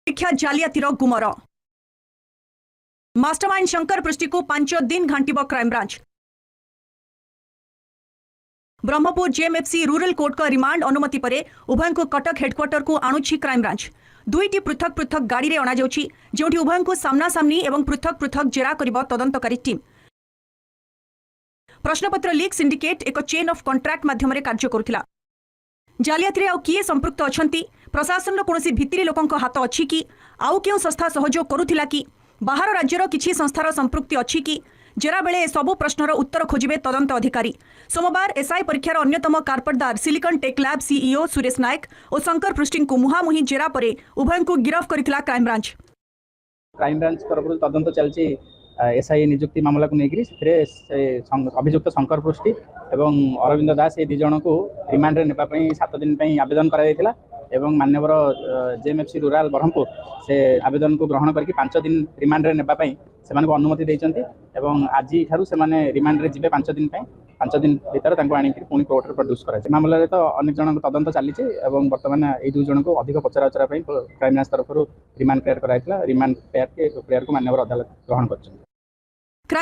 परीक्षा जालियातीर गुमर मास्टरमाइंड शंकर पृष्टि को 5 दिन घांटिब crime branch. Brahmapur JMFC rural court का रिमांड अनुमति पर उभय को कटक हेडक्वार्टर को आणुछि क्राइमब्रांच। दुईटी पृथक पृथक गाड़ी रे अणा जाउछि, जोंठी उभय को सामना सामनी एवं पृथक पृथक जेरा करिब तदंतकारी टीम। प्रश्नपत्र लीक सिंडिकेट एक चेन ऑफ कॉन्ट्रैक्ट माध्यम कार्य करुथिला। जालियाती आउ किए संपृक्त अछंती, प्रशासन कोनोसी भित्री लोकंक हाथ अछि कि, आउ केउ संस्था सहयोग करुथिला कि, बाहर राज्यर किछि संस्थार संपृक्ति अछि कि, जेरा बेले सबु प्रश्नर उत्तर खोजिबे तदंत अधिकारी। सोमवार एसआई परीक्षार अन्यतम कारपटदार silicon tech lab CEO Suresh Nayak और शंकर पृष्टि को मुहामुही जेरा पर उभय को गिरफ्त करथिला क्राइमब्रांच। क्राइमब्रांच तरफ तदंत चलछि एसआई नियुक्ति मामला को लेकर अभियुक्त शंकर पृष्टि एवं अरविंद दास ये 2 जन को रिमांड रे नेबा पई 7 दिन पई आवेदन करा जायतिला एवं माननीय जेएमएफसी रूरल ब्रह्मपुर से आवेदन को ग्रहण करके 5 दिन रिमांड रे नेबा पई सेमान को अनुमति देइचंती एवं आज ठारू सेमाने रिमांड रे जिबे 5 दिन पई 5 दिन भीतर तांको आनी पुणी कोर्ट रे प्रोड्यूस करा छै। मामला रे तो अनेक जन को तदंत चली एवं वर्तमान ए 2 जन को अधिक पचरा उचरा पई क्राइम ब्रांच तरफ रिमांड प्रेयर कराइतिला। रिमांड प्रेयर को माननीय अदालत ग्रहण करछन।